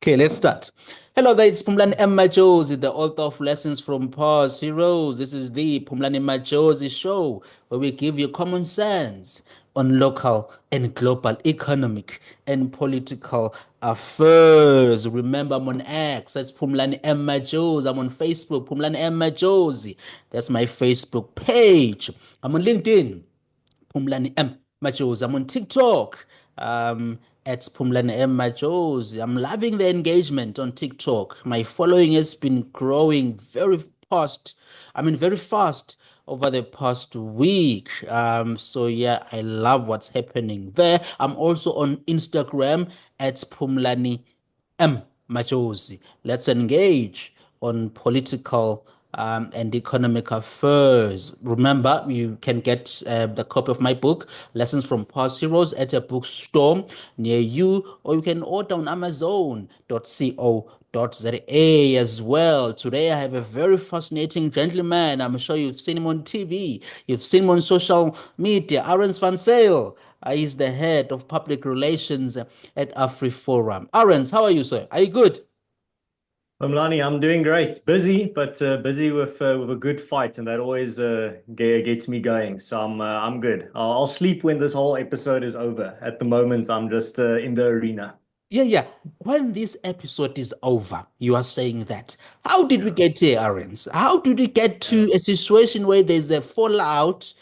Okay, let's start. Hello there, it's Phumlani Majosi, the author of Lessons from Past Heroes. This is the Phumlani Majosi show where we give you common sense on local and global economic and political affairs. Remember, I'm on X, that's Phumlani Majosi. I'm on Facebook, Phumlani Majosi. That's my Facebook page. I'm on LinkedIn. Phumlani M. Majosi. I'm on TikTok at Phumlani M. Majosi. I'm loving the engagement on TikTok. My following has been growing very fast over the past week. So yeah, I love what's happening there. I'm also on Instagram at Phumlani M. Majosi. Let's engage on political and economic affairs. Remember, you can get the copy of my book, Lessons from Past Heroes, at a bookstore near you, or you can order on Amazon.co.za as well. Today, I have a very fascinating gentleman. I'm sure you've seen him on TV, you've seen him on social media, Ernst van Sale. He's the head of public relations at AfriForum. Ernst, how are you, sir? Are you good? Phumlani, I'm doing great. Busy, but busy with a good fight, and that always gets me going. So I'm good. I'll sleep when this whole episode is over. At the moment, I'm just in the arena. Yeah. When this episode is over, you are saying that. How did we Yeah. get here, Arends? How did we get Yeah. to a situation where there's a fallout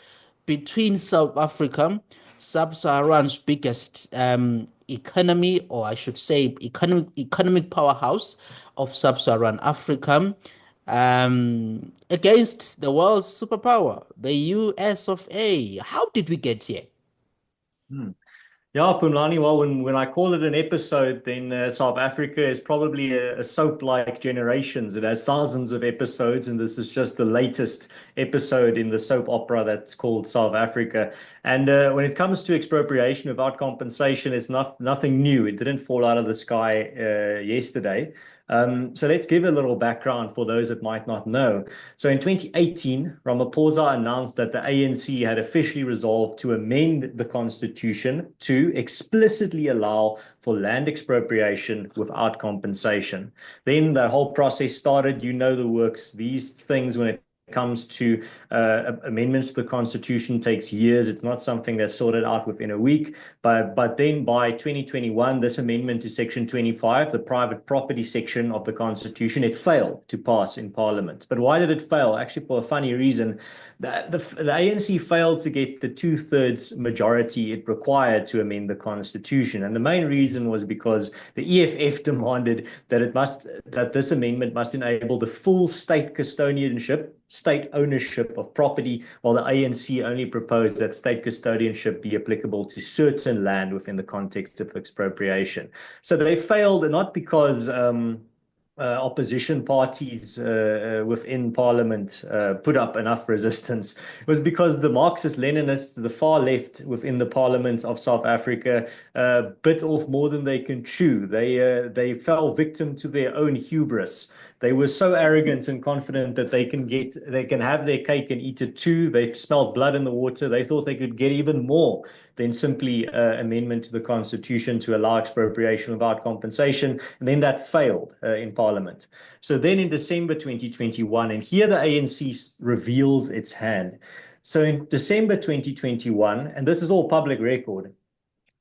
between South Africa, Sub-Saharan's biggest economy, or I should say economic powerhouse of Sub-Saharan Africa, against the world's superpower, the US of A? How did we get here? Hmm. Yeah, Phumlani, well, when I call it an episode, then South Africa is probably a soap like generations. It has thousands of episodes, and this is just the latest episode in the soap opera that's called South Africa. And when it comes to expropriation without compensation, it's nothing new. It didn't fall out of the sky yesterday. So let's give a little background for those that might not know. So in 2018, Ramaphosa announced that the ANC had officially resolved to amend the constitution to explicitly allow for land expropriation without compensation. Then the whole process started. You know the works. These things, when it comes to amendments to the constitution, takes years. It's not something that's sorted out within a week. But then by 2021, this amendment to Section 25, the private property section of the constitution, it failed to pass in Parliament. But why did it fail? Actually, for a funny reason. The ANC failed to get the two-thirds majority it required to amend the constitution. And the main reason was because the EFF demanded that this amendment must enable the full state custodianship, state ownership of property, while the ANC only proposed that state custodianship be applicable to certain land within the context of expropriation. So they failed not because opposition parties within parliament put up enough resistance. It was because the Marxist-Leninists, the far left within the parliament of South Africa, bit off more than they can chew. They fell victim to their own hubris. They were so arrogant and confident that they can have their cake and eat it too. They smelled blood in the water. They thought they could get even more than simply amendment to the constitution to allow expropriation without compensation. And then that failed in Parliament. So then in December 2021, and here the ANC reveals its hand. So in December 2021, and this is all public record,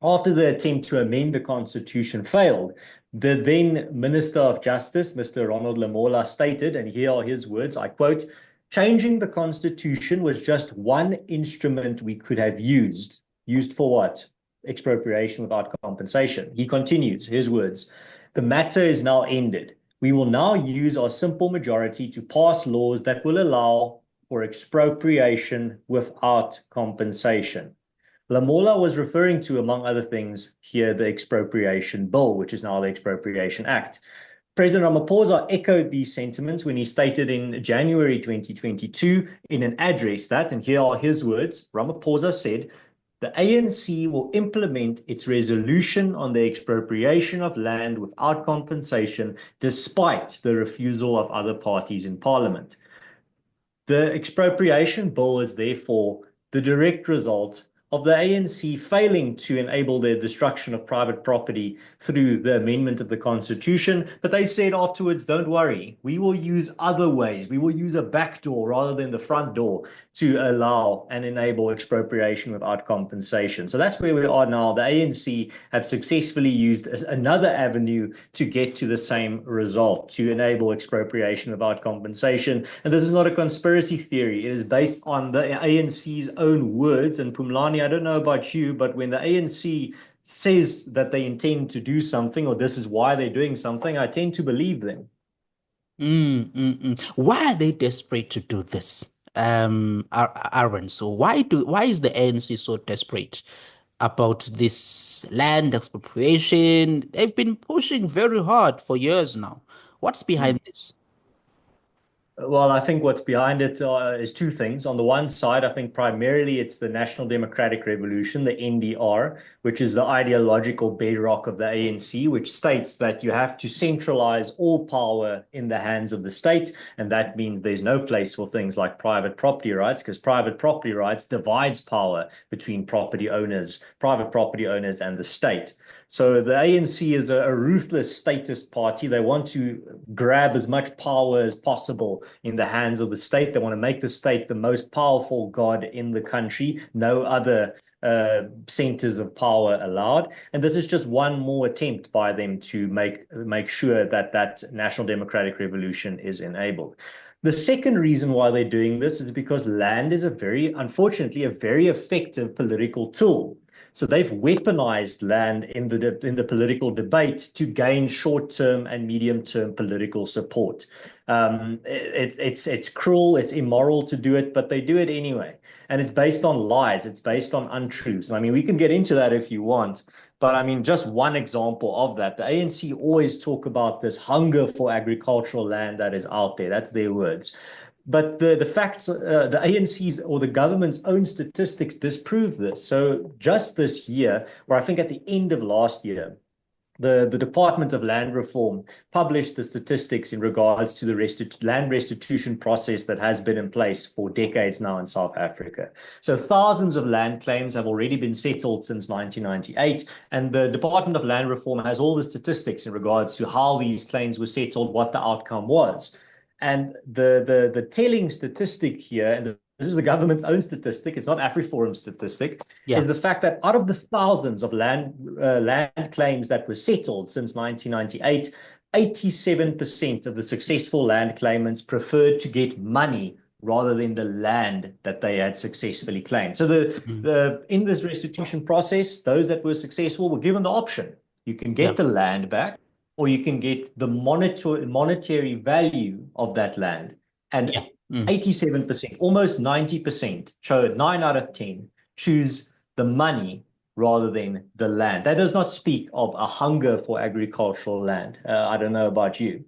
after the attempt to amend the constitution failed, the then Minister of Justice, Mr. Ronald Lamola, stated, and here are his words, I quote, changing the constitution was just one instrument we could have used. Used for what? Expropriation without compensation. He continues, his words, the matter is now ended. We will now use our simple majority to pass laws that will allow for expropriation without compensation. Lamola was referring to, among other things, here the expropriation bill, which is now the Expropriation Act. President Ramaphosa echoed these sentiments when he stated in January 2022 in an address that, and here are his words, Ramaphosa said, the ANC will implement its resolution on the expropriation of land without compensation, despite the refusal of other parties in Parliament. The expropriation bill is therefore the direct result of the ANC failing to enable the destruction of private property through the amendment of the Constitution. But they said afterwards, don't worry, we will use other ways. We will use a back door rather than the front door to allow and enable expropriation without compensation. So that's where we are now. The ANC have successfully used another avenue to get to the same result, to enable expropriation without compensation. And this is not a conspiracy theory. It is based on the ANC's own words. And Phumlani, I don't know about you, but when the ANC says that they intend to do something or this is why they're doing something, I tend to believe them. Why are they desperate to do this? Aaron, so why is the ANC so desperate about this land expropriation? They've been pushing very hard for years now. What's behind this? Well, I think what's behind it is two things. On the one side, I think primarily it's the National Democratic Revolution, the NDR, which is the ideological bedrock of the ANC, which states that you have to centralize all power in the hands of the state. And that means there's no place for things like private property rights, because private property rights divides power between private property owners and the state. So the ANC is a ruthless statist party. They want to grab as much power as possible in the hands of the state. They want to make the state the most powerful god in the country. No other centers of power allowed. And this is just one more attempt by them to make sure that that national democratic revolution is enabled. The second reason why they're doing this is because land is unfortunately, a very effective political tool. So they've weaponized land in the political debate to gain short-term and medium-term political support. It's cruel, it's immoral to do it, but they do it anyway. And it's based on lies, it's based on untruths. I mean, we can get into that if you want, but I mean, just one example of that. The ANC always talk about this hunger for agricultural land that is out there. That's their words. But the facts, the ANC's or the government's own statistics disprove this. So just this year, or I think at the end of last year, the Department of Land Reform published the statistics in regards to the land restitution process that has been in place for decades now in South Africa. So thousands of land claims have already been settled since 1998, and the Department of Land Reform has all the statistics in regards to how these claims were settled, what the outcome was. And the telling statistic here, and this is the government's own statistic, it's not AfriForum statistic, Yeah. is the fact that out of the thousands of land claims that were settled since 1998, 87% of the successful land claimants preferred to get money rather than the land that they had successfully claimed. So in this restitution process, those that were successful were given the option. You can Yeah. get the land back, or you can get the monetary value of that land. And Yeah. Mm. 87%, almost 90%, 9 out of 10 choose the money rather than the land. That does not speak of a hunger for agricultural land. I don't know about you.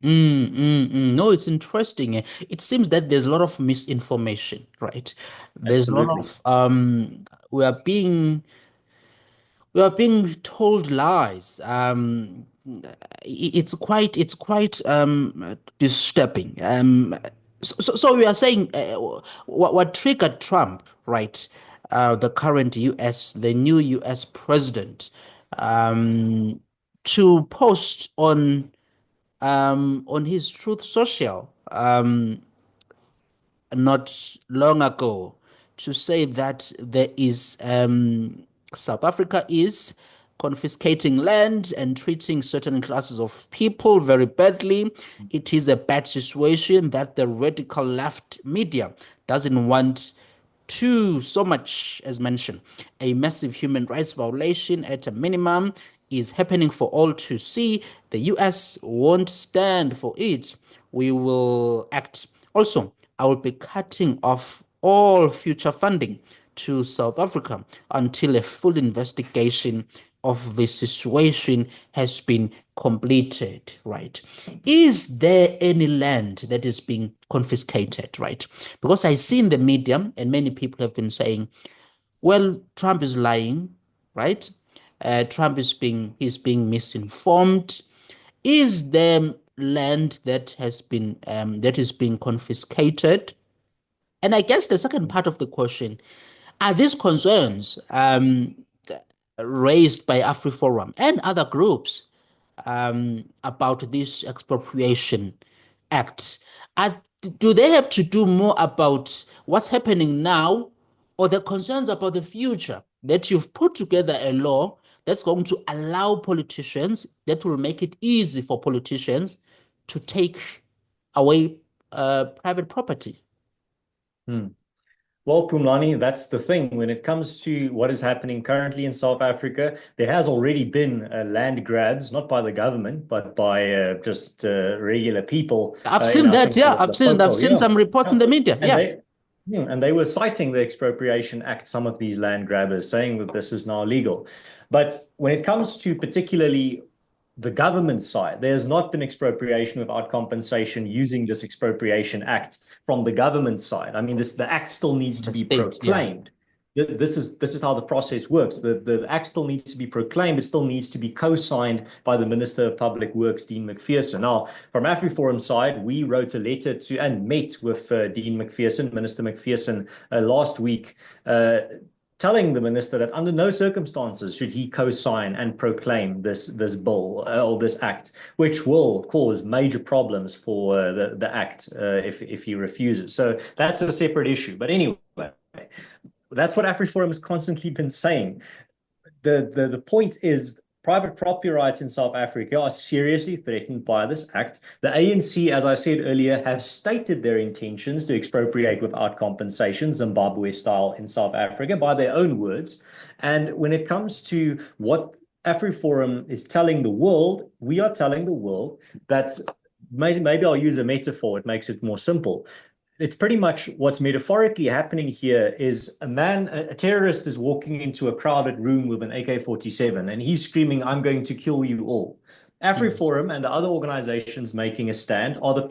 No, it's interesting. It seems that there's a lot of misinformation, right? There's a lot Absolutely. of we are being we are being told lies. It's quite disturbing. So we are saying what triggered Trump, right? The current U.S., the new U.S. president, um, to post on his Truth Social not long ago to say that there is South Africa is confiscating land and treating certain classes of people very badly. It is a bad situation that the radical left media doesn't want to so much as mentioned. A massive human rights violation at a minimum is happening for all to see. The US won't stand for it. We will act. Also, I will be cutting off all future funding to South Africa until a full investigation of the situation has been completed, right? Is there any land that is being confiscated, right? Because I see in the media, and many people have been saying, well, Trump is lying, right? Trump he's being misinformed. Is there land that is being confiscated? And I guess the second part of the question, Are these concerns raised by AfriForum and other groups about this expropriation act? Are, do they have to do more about what's happening now or the concerns about the future that you've put together a law that's going to allow politicians, that will make it easy for politicians to take away private property? Hmm. Well, Phumlani, that's the thing. When it comes to what is happening currently in South Africa, there has already been land grabs, not by the government, but by just regular people I've in, seen I that, think, yeah. I've seen Limpopo. seen Yeah, some reports in yeah. the media. And Yeah. they were citing the Expropriation Act, some of these land grabbers, saying that this is now legal. But when it comes to particularly the government side, there has not been expropriation without compensation using this Expropriation Act from the government side. I mean, the act still needs to The be state, yeah. proclaimed. This is how the process works. The act still needs to be proclaimed. It still needs to be co-signed by the Minister of Public Works, Dean McPherson. Now, from AfriForum side, we wrote a letter to and met with Dean McPherson, Minister McPherson, last week, telling the minister that under no circumstances should he co-sign and proclaim this bill or this act, which will cause major problems for the act if he refuses. So that's a separate issue. But anyway, that's what AfriForum has constantly been saying. The point is private property rights in South Africa are seriously threatened by this act. The ANC, as I said earlier, have stated their intentions to expropriate without compensation, Zimbabwe style in South Africa, by their own words. And when it comes to what AfriForum is telling the world, we are telling the world that maybe I'll use a metaphor, it makes it more simple. It's pretty much what's metaphorically happening here is a terrorist is walking into a crowded room with an AK-47 and he's screaming, I'm going to kill you all. Mm. AfriForum and the other organizations making a stand are the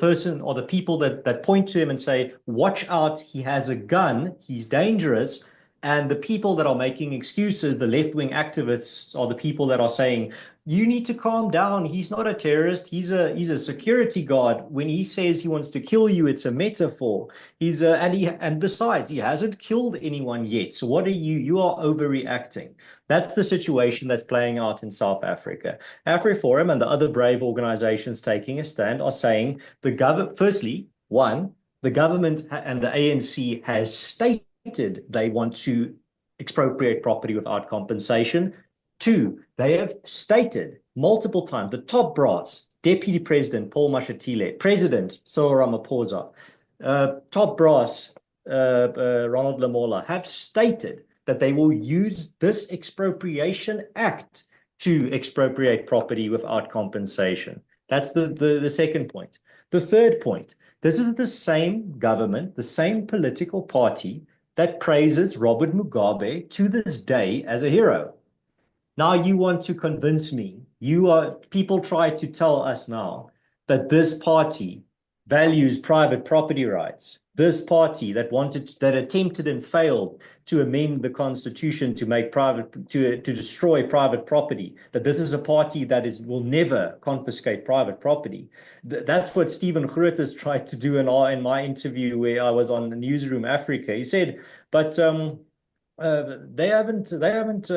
people that point to him and say, watch out, he has a gun, he's dangerous. And the people that are making excuses, the left-wing activists, are the people that are saying, you need to calm down. He's not a terrorist. He's a security guard. When he says he wants to kill you, it's a metaphor. And besides, he hasn't killed anyone yet. So what are you? You are overreacting. That's the situation that's playing out in South Africa. AfriForum and the other brave organizations taking a stand are saying the government, firstly, one, the government and the ANC has stated they want to expropriate property without compensation. Two, they have stated multiple times, the top brass, Deputy President Paul Mashatile, President Cyril Ramaphosa, top brass Ronald Lamola, have stated that they will use this expropriation act to expropriate property without compensation. That's the second point. The third point, this is the same government, the same political party that praises Robert Mugabe to this day as a hero. Now you want to convince me. People try to tell us now that this party values private property rights. This party that attempted and failed to amend the constitution to make to destroy private property, that this is a party that will never confiscate private property. That's what Stephen Grootes tried to do in my interview where I was on the Newsroom Africa. He said, but they haven't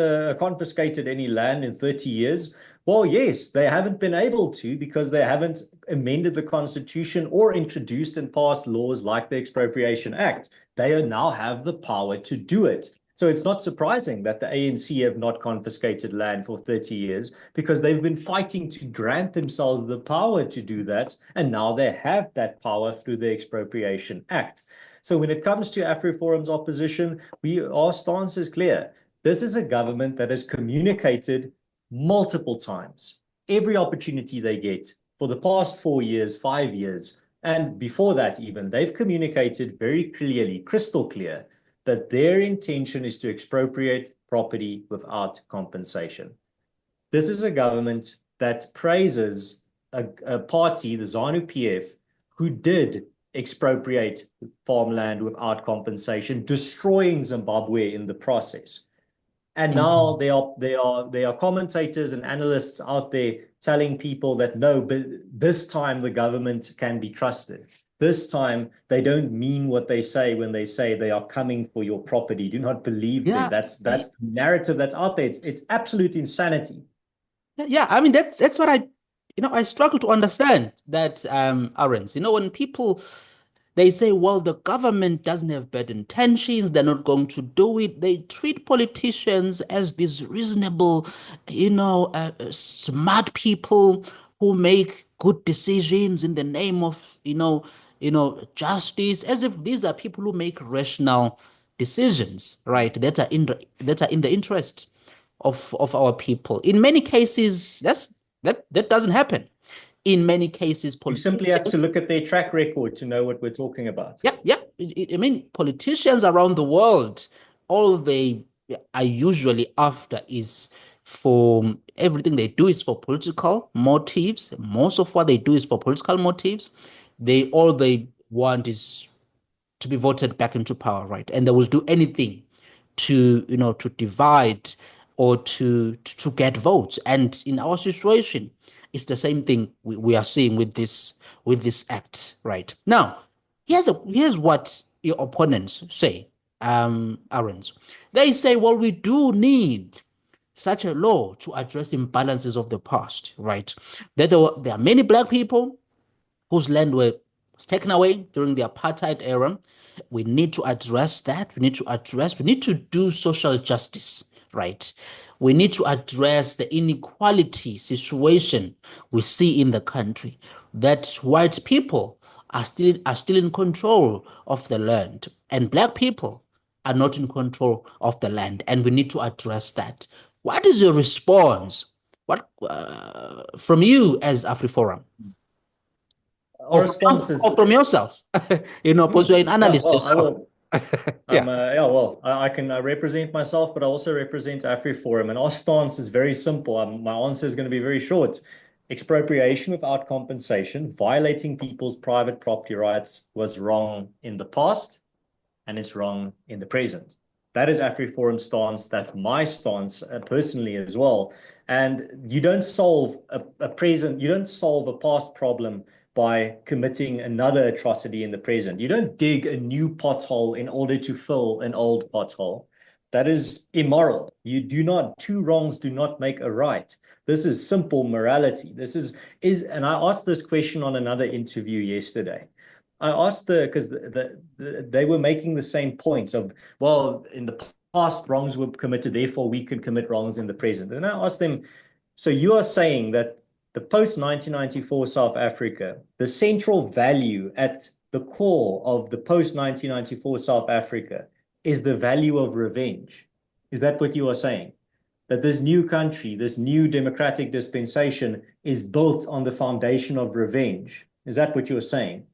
confiscated any land in 30 years. Well, yes, they haven't been able to because they haven't amended the constitution or introduced and passed laws like the Expropriation Act. They now have the power to do it. So it's not surprising that the ANC have not confiscated land for 30 years because they've been fighting to grant themselves the power to do that. And now they have that power through the Expropriation Act. So when it comes to AfriForum's opposition, our stance is clear. This is a government that has communicated multiple times, every opportunity they get for the past 4 years, 5 years, and before that even, they've communicated very clearly, crystal clear, that their intention is to expropriate property without compensation. This is a government that praises a party, the ZANU-PF, who did expropriate farmland without compensation, destroying Zimbabwe in the process. And now Mhm. there are commentators and analysts out there telling people that no, but this time the government can be trusted. This time, they don't mean what they say when they say they are coming for your property. Do not believe them. Yeah, That's the narrative that's out there. It's absolute insanity. yeah. I mean, that's what I struggle to understand that, Aaron's. When people they say, well, the government doesn't have bad intentions, they're not going to do it. They treat politicians as these reasonable, smart people who make good decisions in the name of, justice, as if these are people who make rational decisions, right? That are in the interest of our people. In many cases, that doesn't happen. In many cases, You simply have to politicians, look at their track record to know what we're talking about. yeah, yeah. I mean, politicians around the world, all they are usually after is for everything they do is for political motives. Most of what they do is for political motives. All they want is to be voted back into power, right? And they will do anything to divide or to get votes. And in our situation, it's the same thing we are seeing with this act, right? Now, here's what your opponents say, Aaron's. They say, well, we do need such a law to address imbalances of the past, right? That there are many black people whose land was taken away during the apartheid era. We need to address that. We need to do social justice, right? We need to address the inequality situation we see in the country, that white people are still in control of the land and black people are not in control of the land, and we need to address that. What is your response? What from you as AfriForum? Our response Or is, from yourself, because you're an yeah, analyst well, I yourself. will. Yeah. Yeah, well, I can represent myself, but I also represent AfriForum. And our stance is very simple. My answer is going to be very short. Expropriation without compensation, violating people's private property rights was wrong in the past, and it's wrong in the present. That is AfriForum's stance. That's my stance personally as well. And you don't solve a past problem by committing another atrocity in the present. You don't dig a new pothole in order to fill an old pothole. That is immoral. Two wrongs do not make a right. This is simple morality. And I asked this question on another interview yesterday. I asked because they were making the same point of, well, in the past wrongs were committed, therefore we can commit wrongs in the present. And I asked them, so you are saying that the post 1994 South Africa, the central value at the core of the post 1994 South Africa is the value of revenge. Is that what you are saying? That this new country, this new democratic dispensation is built on the foundation of revenge? Is that what you're saying?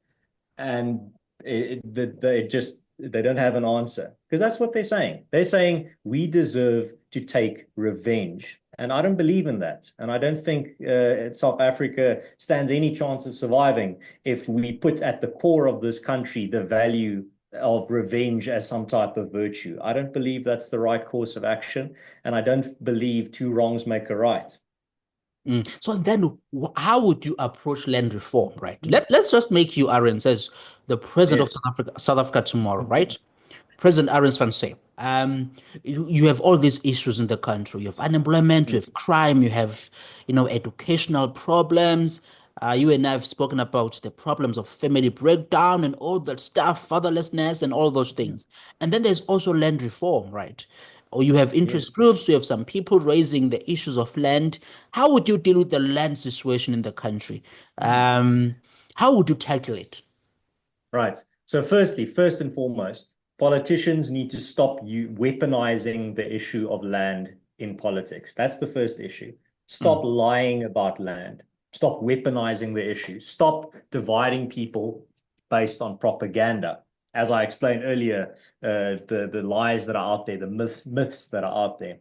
And they don't have an answer because that's what they're saying. They're saying we deserve to take revenge, and I don't believe in that. And I don't think South Africa stands any chance of surviving if we put at the core of this country the value of revenge as some type of virtue. I don't believe that's the right course of action, and I don't believe two wrongs make a right. So then, how would you approach land reform, right? Let's just make you, Aaron, as the president of Yes. South Africa tomorrow, right? President Ernst van say, you have all these issues in the country. You have unemployment, you have crime, you have, educational problems. You and I have spoken about the problems of family breakdown and all that stuff, fatherlessness and all those things. And then there's also land reform, right? Or you have interest Yes. groups, you have some people raising the issues of land. How would you deal with the land situation in the country? How would you tackle it? Right. So first and foremost, politicians need to stop you weaponizing the issue of land in politics. That's the first issue. Stop Mm. lying about land. Stop weaponizing the issue. Stop dividing people based on propaganda. As I explained earlier, the lies that are out there, the myths that are out there.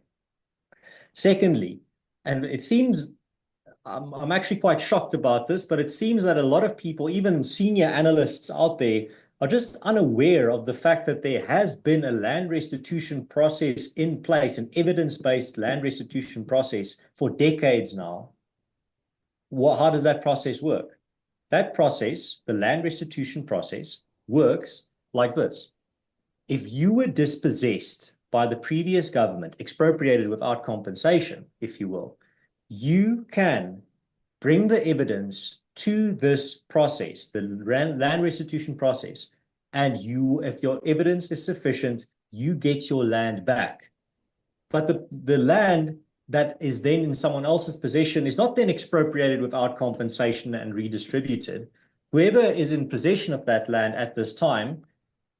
Secondly, and it seems I'm actually quite shocked about this, but it seems that a lot of people, even senior analysts out there, are just unaware of the fact that there has been a land restitution process in place, an evidence-based land restitution process for decades now. How does that process work? That process, the land restitution process, works like this. If you were dispossessed by the previous government, expropriated without compensation, if you will, you can bring the evidence to this process, the land restitution process, and if your evidence is sufficient, you get your land back. But the land that is then in someone else's possession is not then expropriated without compensation and redistributed. Whoever is in possession of that land at this time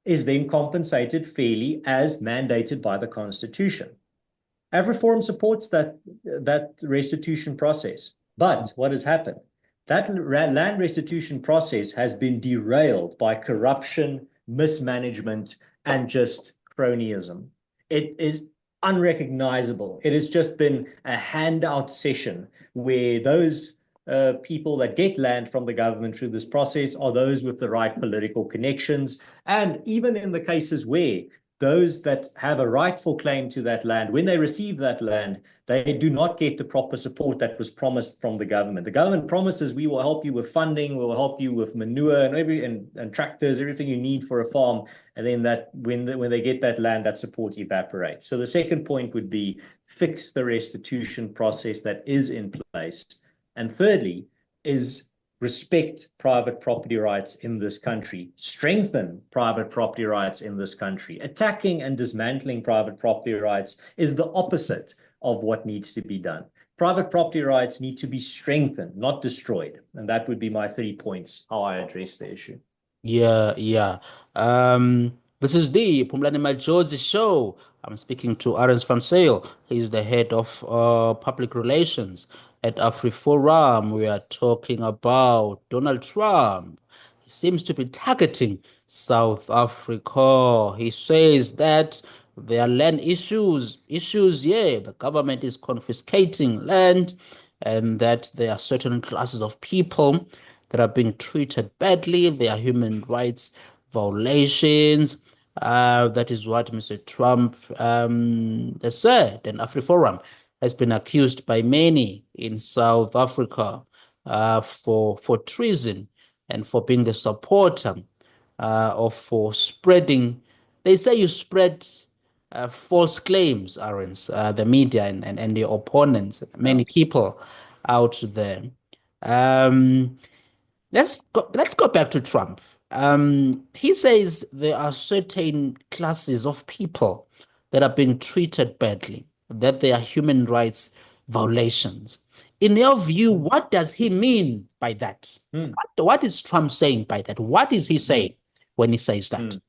is then compensated fairly as mandated by the Constitution. AfriForum supports that restitution process. But what has happened? That land restitution process has been derailed by corruption, mismanagement, and just cronyism. It is unrecognizable. It has just been a handout session where those people that get land from the government through this process are those with the right political connections. And even in the cases where those that have a rightful claim to that land, when they receive that land, they do not get the proper support that was promised from the government. The government promises we will help you with funding, we will help you with manure and tractors, everything you need for a farm. And then when they get that land, that support evaporates. So the second point would be fix the restitution process that is in place. And thirdly, is respect private property rights in this country, strengthen private property rights in this country. Attacking and dismantling private property rights is the opposite of what needs to be done. Private property rights need to be strengthened, not destroyed. And that would be my 3 points, how I address the issue. Yeah, yeah. This is the Phumlani Majosi show. I'm speaking to Ernst van Sale. He's the head of public relations at AfriForum. We are talking about Donald Trump. He seems to be targeting South Africa. He says that there are land issues, yeah. The government is confiscating land, and that there are certain classes of people that are being treated badly. There are human rights violations. That is what Mr. Trump has said. And AfriForum has been accused by many in South Africa for treason and for being the supporter or for spreading. They say you spread false claims, Aaron's, the media and your opponents, Yeah. many people out there. Um, let's go back to Trump. He says there are certain classes of people that are being treated badly, that they are human rights violations. In your view, what does he mean by that? Hmm. What is Trump saying by that? What is he saying when he says that? Hmm.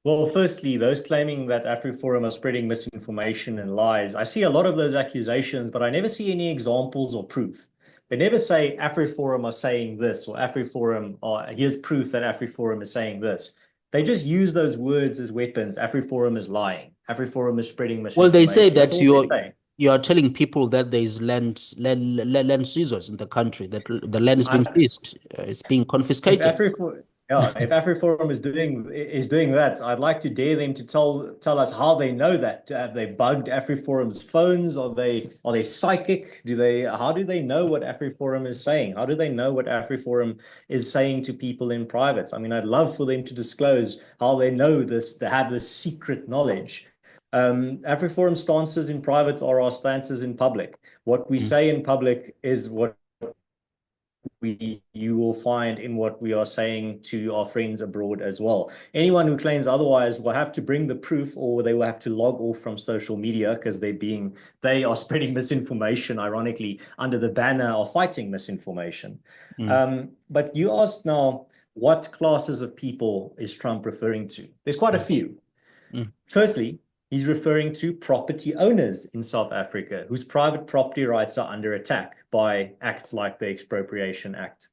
Well, firstly, those claiming that AfriForum are spreading misinformation and lies, I see a lot of those accusations, but I never see any examples or proof. They never say AfriForum are saying this or AfriForum, or here's proof that AfriForum is saying this. They just use those words as weapons. AfriForum is lying. AfriForum is spreading Well, they say misinformation. That's that all they say. you are telling people that there is land seizures in the country, that the land is being I, seized, it's being if confiscated. AfriForum, yeah, if AfriForum is doing that, I'd like to dare them to tell us how they know that. Have they bugged AfriForum's phones? Are they psychic? How do they know what AfriForum is saying? How do they know what AfriForum is saying to people in private? I mean, I'd love for them to disclose how they know this, to have this secret knowledge. AfriForum stances in private are our stances in public. What we Mm, say in public is what you will find in what we are saying to our friends abroad as well. Anyone who claims otherwise will have to bring the proof, or they will have to log off from social media because they are spreading misinformation, ironically, under the banner of fighting misinformation. mm, But you asked now, what classes of people is Trump referring to? There's quite a mm, few. mm, Firstly, he's referring to property owners in South Africa whose private property rights are under attack by acts like the Expropriation Act.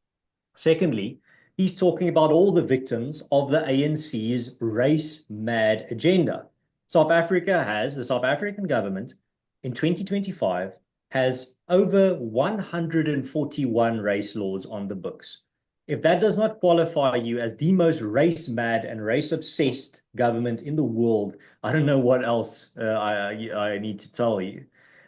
Secondly, he's talking about all the victims of the ANC's race-mad agenda. The South African government in 2025 has over 141 race laws on the books. If that does not qualify you as the most race-mad and race-obsessed government in the world, I don't know what else I need to tell you.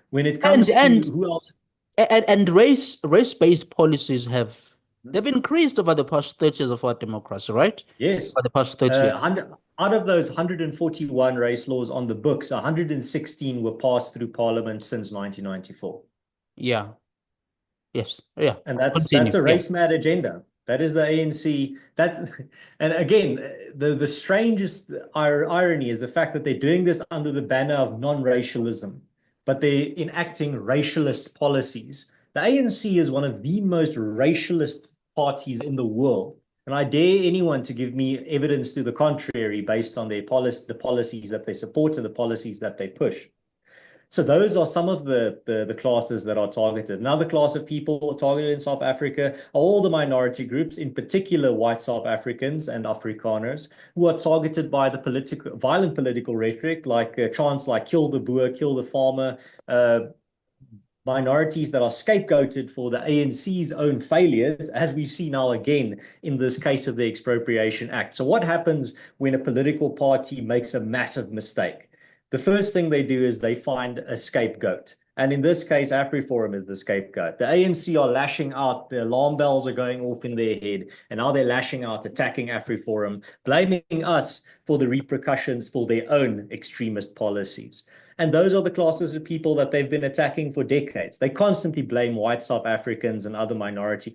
When it And comes to and who else, and race-based policies have. They've increased over the past 30 years of our democracy, right? Yes. Over the past 30 years. 100, out of those 141 race laws on the books, 116 were passed through Parliament since 1994. Yeah. Yes. Yeah. And that's Continue. a Yeah. race mad agenda. That is the ANC. That, and again, the strangest irony is the fact that they're doing this under the banner of non-racialism, but they're enacting racialist policies. The ANC is one of the most racialist parties in the world. And I dare anyone to give me evidence to the contrary based on their policy, the policies that they support and the policies that they push. So those are some of the classes that are targeted. Another class of people targeted in South Africa are all the minority groups, in particular white South Africans and Afrikaners, who are targeted by the violent political rhetoric, like chants like "kill the Boer, kill the farmer." Minorities that are scapegoated for the ANC's own failures, as we see now again in this case of the Expropriation Act. So what happens when a political party makes a massive mistake? The first thing they do is they find a scapegoat. And in this case, AfriForum is the scapegoat. The ANC are lashing out, the alarm bells are going off in their head, and now they're lashing out, attacking AfriForum, blaming us for the repercussions for their own extremist policies. And those are the classes of people that they've been attacking for decades. They constantly blame white South Africans and other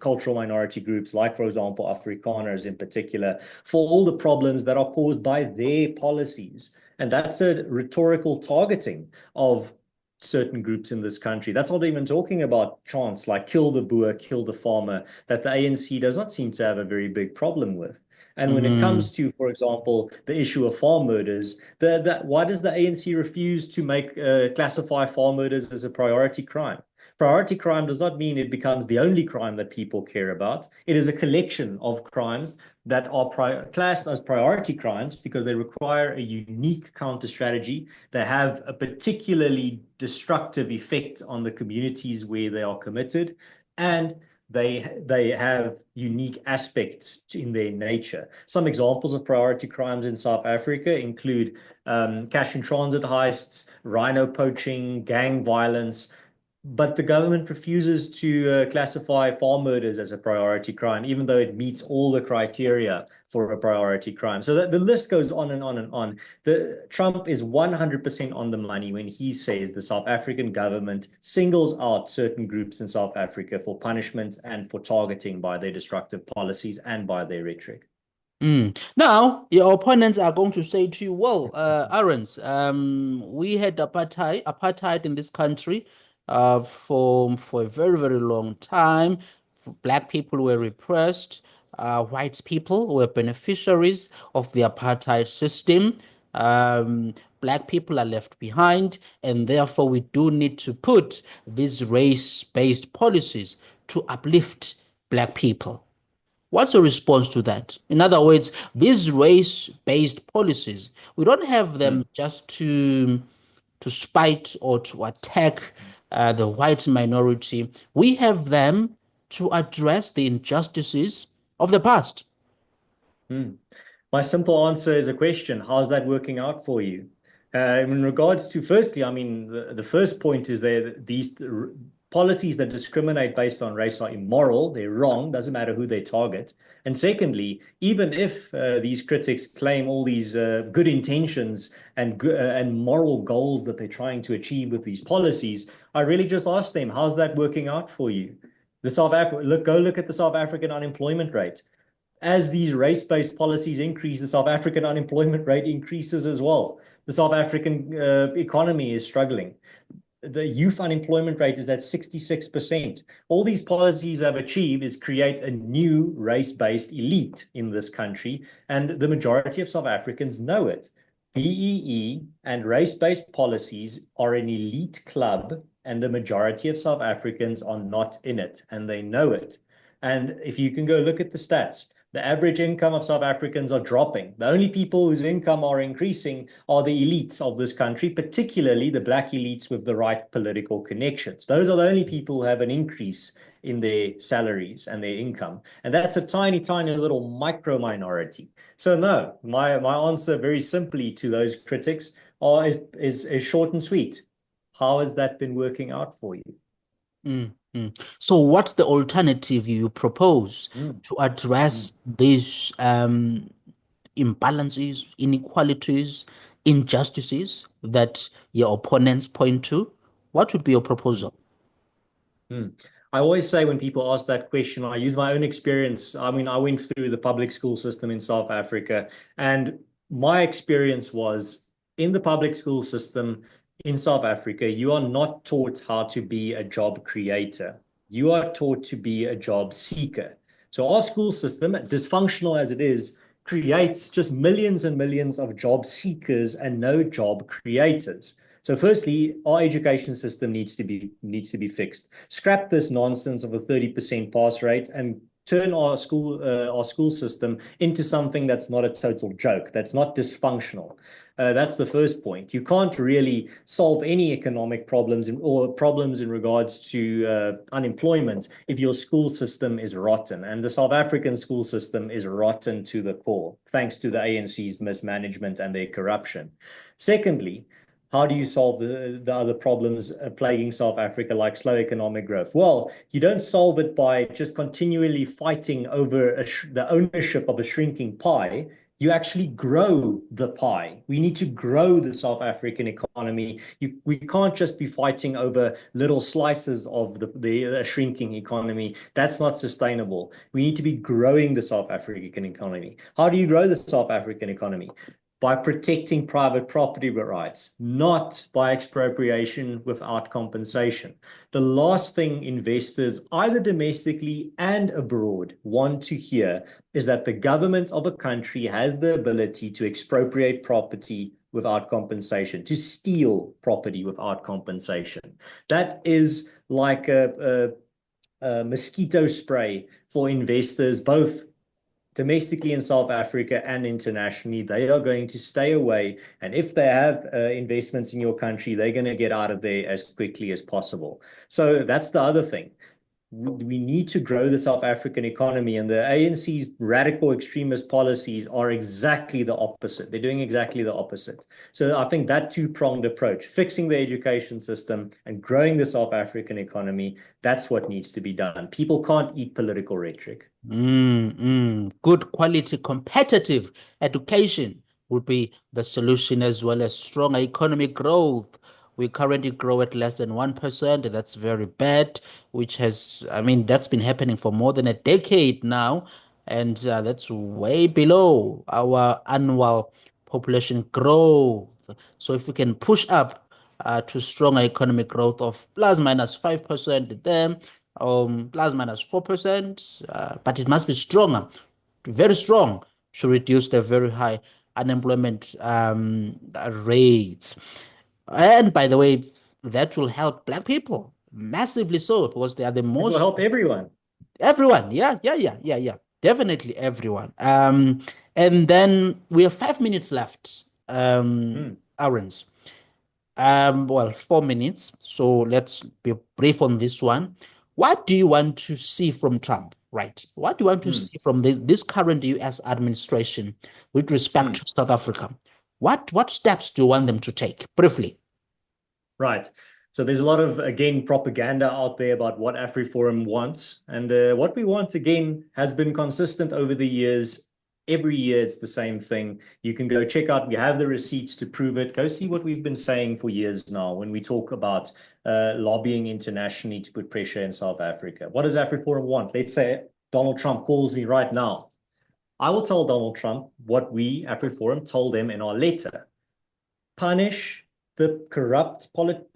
cultural minority groups, like, for example, Afrikaners in particular, for all the problems that are caused by their policies. And that's a rhetorical targeting of certain groups in this country. That's not even talking about chants like "kill the Boer, kill the farmer," that the ANC does not seem to have a very big problem with. And when it Mm. comes to, for example, the issue of farm murders, why does the ANC refuse to classify farm murders as a priority crime? Priority crime does not mean it becomes the only crime that people care about. It is a collection of crimes that are classed as priority crimes because they require a unique counter strategy. They have a particularly destructive effect on the communities where they are committed, and they have unique aspects in their nature. Some examples of priority crimes in South Africa include cash in transit heists, rhino poaching, gang violence. But the government refuses to classify farm murders as a priority crime, even though it meets all the criteria for a priority crime. So that the list goes on and on and on. Trump is 100% on the money when he says the South African government singles out certain groups in South Africa for punishment and for targeting by their destructive policies and by their rhetoric. Mm. Now, your opponents are going to say to you, well, Ernst, we had apartheid in this country for a very, very long time. Black people were repressed. White people were beneficiaries of the apartheid system. Black people are left behind, and therefore we do need to put these race-based policies to uplift black people. What's your response to that? In other words, these race-based policies, we don't have Hmm. them just to spite or to attack the white minority. We have them to address the injustices of the past. Hmm. My simple answer is a question. How's that working out for you? In regards to, firstly, I mean, the first point is that these policies that discriminate based on race are immoral. They're wrong. Doesn't matter who they target. And secondly, even if these critics claim all these good intentions and moral goals that they're trying to achieve with these policies, I really just ask them, how's that working out for you? Go look at the South African unemployment rate. As these race-based policies increase, the South African unemployment rate increases as well. The South African economy is struggling. The youth unemployment rate is at 66%. All these policies have achieved is create a new race-based elite in this country, and the majority of South Africans know it. BEE and race-based policies are an elite club, and the majority of South Africans are not in it, and they know it. And if you can go look at the stats, the average income of South Africans are dropping. The only people whose income are increasing are the elites of this country, particularly the black elites with the right political connections. Those are the only people who have an increase in their salaries and their income. And that's a tiny, tiny little micro minority. So no, my answer very simply to those critics is short and sweet. How has that been working out for you? Mm. So what's the alternative you propose Mm, to mm, address these imbalances, inequalities, injustices that your opponents point to? What would be your mm. proposal? Hmm. I always say when people ask that question, I use my own experience. I mean, I went through the public school system in South Africa, and my experience was in the public school system in South Africa, you are not taught how to be a job creator. You are taught to be a job seeker. So our school system, dysfunctional as it is, creates just millions and millions of job seekers and no job creators. So firstly, our education system needs to be fixed. Scrap this nonsense of a 30% pass rate and turn our school system into something that's not a total joke, that's not dysfunctional. That's the first point. You can't really solve any economic problems or problems in regards to unemployment if your school system is rotten. And the South African school system is rotten to the core, thanks to the ANC's mismanagement and their corruption. Secondly, how do you solve the other problems plaguing South Africa, like slow economic growth? Well, you don't solve it by just continually fighting over the ownership of a shrinking pie. You actually grow the pie. We need to grow the South African economy. We can't just be fighting over little slices of the shrinking economy. That's not sustainable. We need to be growing the South African economy. How do you grow the South African economy? By protecting private property rights, not by expropriation without compensation. The last thing investors, either domestically and abroad, want to hear is that the government of a country has the ability to expropriate property without compensation, to steal property without compensation. That is like a mosquito spray for investors, both domestically in South Africa and internationally. They are going to stay away. And if they have investments in your country, they're going to get out of there as quickly as possible. So that's the other thing. We need to grow the South African economy, and the ANC's radical extremist policies are exactly the opposite. They're doing exactly the opposite. So I think that two-pronged approach, fixing the education system and growing the South African economy, that's what needs to be done. People can't eat political rhetoric. Good quality, competitive education would be the solution, as well as stronger economic growth. We currently grow at less than 1%. That's very bad, which has, I mean, that's been happening for more than a decade now. And that's way below our annual population growth. So if we can push up to stronger economic growth of plus minus 5%, then plus minus 4%, but it must be stronger, very strong, to reduce the very high unemployment rates. And by the way, that will help Black people massively so, because they are the It will most, help everyone. everyone. Yeah, yeah, yeah, yeah, yeah. Definitely everyone. And then we have 5 minutes left, Hmm. Aaron's. Well, 4 minutes. So let's be brief on this one. What do you want to see from Trump? Right. What do you want to Hmm. see from this current US administration with respect Hmm. to South Africa? What steps do you want them to take? Briefly. Right. So there's a lot of, again, propaganda out there about what AfriForum wants. And what we want, again, has been consistent over the years. Every year, it's the same thing. You can go check out, we have the receipts to prove it. Go see what we've been saying for years now when we talk about lobbying internationally to put pressure in South Africa. What does AfriForum want? Let's say Donald Trump calls me right now. I will tell Donald Trump what we, AfriForum, told him in our letter. Punish the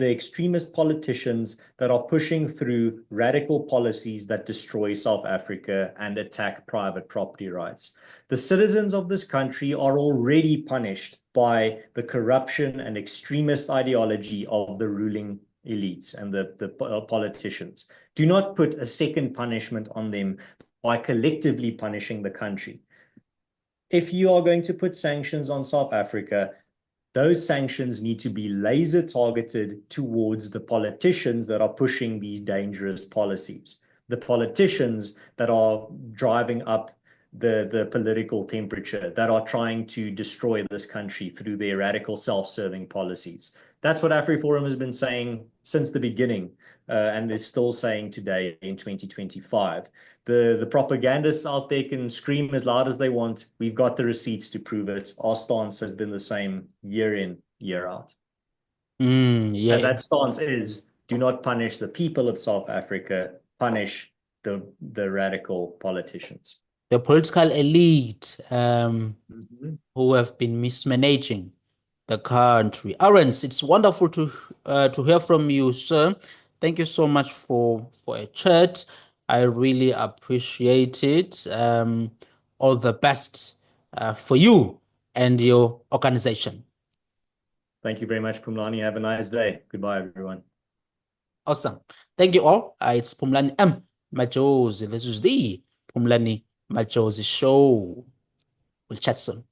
extremist politicians that are pushing through radical policies that destroy South Africa and attack private property rights. The citizens of this country are already punished by the corruption and extremist ideology of the ruling elites and the politicians. Do not put a second punishment on them by collectively punishing the country. If you are going to put sanctions on South Africa, those sanctions need to be laser targeted towards the politicians that are pushing these dangerous policies, the politicians that are driving up the political temperature, that are trying to destroy this country through their radical self-serving policies. That's what AfriForum has been saying since the beginning. and they're still saying today in 2025. The propagandists out there can scream as loud as they want. We've got the receipts to prove it. Our stance has been the same year in, year out. And Yeah, that stance is do not punish the people of South Africa, punish the radical politicians. the political elite Mhm. who have been mismanaging the country. Ernst, it's wonderful to hear from you, sir. Thank you so much for a chat. I really appreciate it. All the best for you and your organization. Thank you very much, Phumlani. Have a nice day. Goodbye, everyone. Awesome. Thank you all. It's Phumlani M. Majosi. This is the Phumlani Majosi Show. We'll chat soon.